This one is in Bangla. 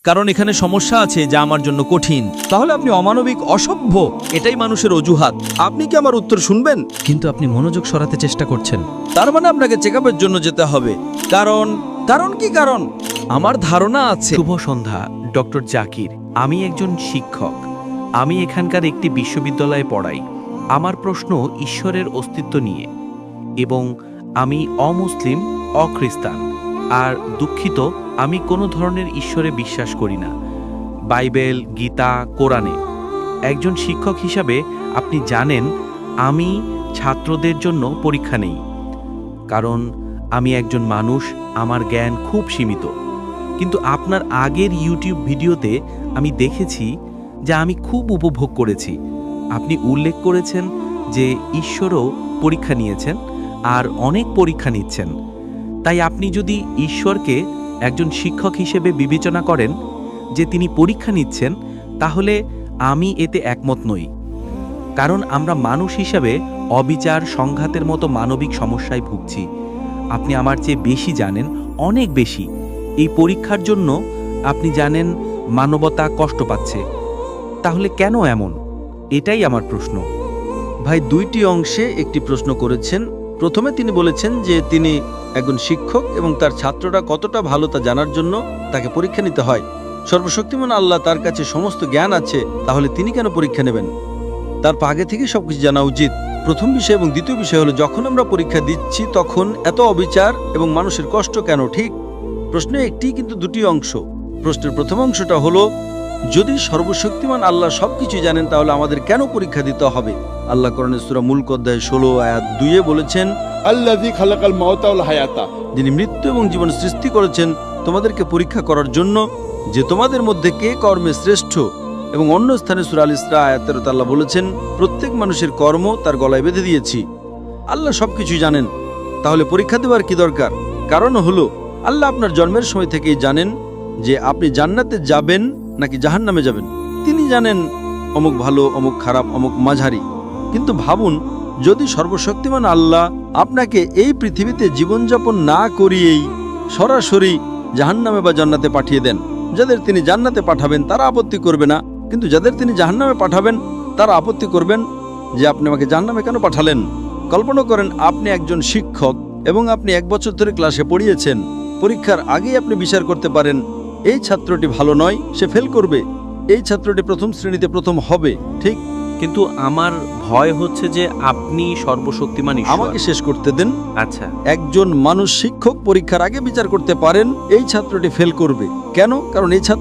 কারণ এখানে সমস্যা আছে যা আমার জন্য কঠিন। তাহলে আপনি অমানবিক, অসভ্য। এটাই মানুষের অজুহাত। আপনি কি আমার উত্তর শুনবেন? কিন্তু আপনি মনোযোগ সরাতে চেষ্টা করছেন। তার মানে আপনাকে চেকআপের জন্য যেতে হবে। কারণ কি কারণ? আমার ধারণা আছে। শুভ সন্ধ্যা, ডক্টর জাকির। আমি একজন শিক্ষক। আমি এখানকার একটি বিশ্ববিদ্যালয়ে পড়াই। আমার প্রশ্ন ঈশ্বরের অস্তিত্ব নিয়ে, এবং আমি অমুসলিম, অখ্রিস্টান, আর দুঃখিত, আমি কোনো ধরনের ঈশ্বরে বিশ্বাস করি না, বাইবেল, গীতা, কোরআনে। একজন শিক্ষক হিসাবে আপনি জানেন আমি ছাত্রদের জন্য পরীক্ষা নেই, কারণ আমি একজন মানুষ, আমার জ্ঞান খুব সীমিত। কিন্তু আপনার আগের ইউটিউব ভিডিওতে আমি দেখেছি যা আমি খুব উপভোগ করেছি। আপনি উল্লেখ করেছেন যে ঈশ্বরও পরীক্ষা নিয়েছেন আর অনেক পরীক্ষা নিচ্ছেন। তাই আপনি যদি ঈশ্বরকে একজন শিক্ষক হিসেবে বিবেচনা করেন যে তিনি পরীক্ষা নিচ্ছেন, তাহলে আমি এতে একমত নই। কারণ আমরা মানুষ হিসাবে অবিচার, সংঘাতের মতো মানবিক সমস্যায় ভুগছি। আপনি আমার চেয়ে বেশি জানেন, অনেক বেশি। এই পরীক্ষার জন্য আপনি জানেন মানবতা কষ্ট পাচ্ছে। তাহলে কেন এমন? এটাই আমার প্রশ্ন। ভাই, দুইটি অংশে একটি প্রশ্ন করেছেন। প্রথমে তিনি বলেছেন যে তিনি একজন শিক্ষক এবং তার ছাত্ররা কতটা ভালো তা জানার জন্য তাকে পরীক্ষা নিতে হয়। সর্বশক্তিমান আল্লাহ, তার কাছে সমস্ত জ্ঞান আছে, তাহলে তিনি কেন পরীক্ষা নেবেন? তার আগে থেকে সবকিছু জানা উচিত। প্রথম বিষয় এবং দ্বিতীয় বিষয় হলো, যখন আমরা পরীক্ষা দিচ্ছি তখন এত অবিচার এবং মানুষের কষ্ট কেন? ঠিক, প্রশ্ন একটি কিন্তু দুটি অংশ। প্রশ্নের প্রথম অংশটা হলো, যদি সর্বশক্তিমান আল্লাহ সবকিছু জানেন তাহলে আমাদের কেন পরীক্ষা দিতে হবে? আল্লাহ কোরআনে সূরা মুলক অধ্যায় 16 আয়াত 2 বলেছেন, আল্লাযী খালাকাল মাউতা ওয়াল হায়াতা, যিনি মৃত্যু এবং জীবন সৃষ্টি করেছেন তোমাদেরকে পরীক্ষা করার জন্য যে তোমাদের মধ্যে কে কর্মে শ্রেষ্ঠ। এবং অন্য স্থানে সূরা আল ইসরা আয়াত 13 আল্লাহ বলেছেন, প্রত্যেক মানুষের কর্ম তার গলায় বেঁধে দিয়েছি। আল্লাহ সবকিছু জানেন, তাহলে পরীক্ষা দেওয়ার কি দরকার? কারণ হলো, আল্লাহ আপনার জন্মের সময় থেকেই জানেন যে আপনি জান্নাতে যাবেন নাকি জাহান্নামে যাবেন। তিনি জানেন অমুক ভালো, অমুক খারাপ, অমুক মাঝারি। কিন্তু ভাবুন, যদি সর্বশক্তিমান আল্লাহ আপনাকে এই পৃথিবীতে জীবনযাপন না করিয়েই সরাসরি জাহান্নামে বা জান্নাতে পাঠিয়ে দেন। যাদের তিনি জান্নাতে পাঠাবেন তারা আপত্তি করবে না, কিন্তু যাদের তিনি জাহান্নামে পাঠাবেন তারা আপত্তি করবেন যে আপনি আমাকে জাহান্নামে কেন পাঠালেন। কল্পনা করেন, আপনি একজন শিক্ষক এবং আপনি 1 বছর ধরে ক্লাসে পড়িয়েছেন। পরীক্ষার আগেই আপনি বিচার করতে পারেন, এই ছাত্রটি ভালো নয়, সে ফেল করবে, এই ছাত্রটি প্রথম শ্রেণীতে প্রথম হবে। ঠিক, কিন্তু আমার ভয় হচ্ছে যে আপনি সর্বশক্তিমান ঈশ্বর। আমাকে শেষ করতে দেন। আচ্ছা, একজন মানুষ শিক্ষক পরীক্ষার আগে বিচার করতে পারেন এই ছাত্রটি ফেল করবে। কেন? কারণ এই ছাত্র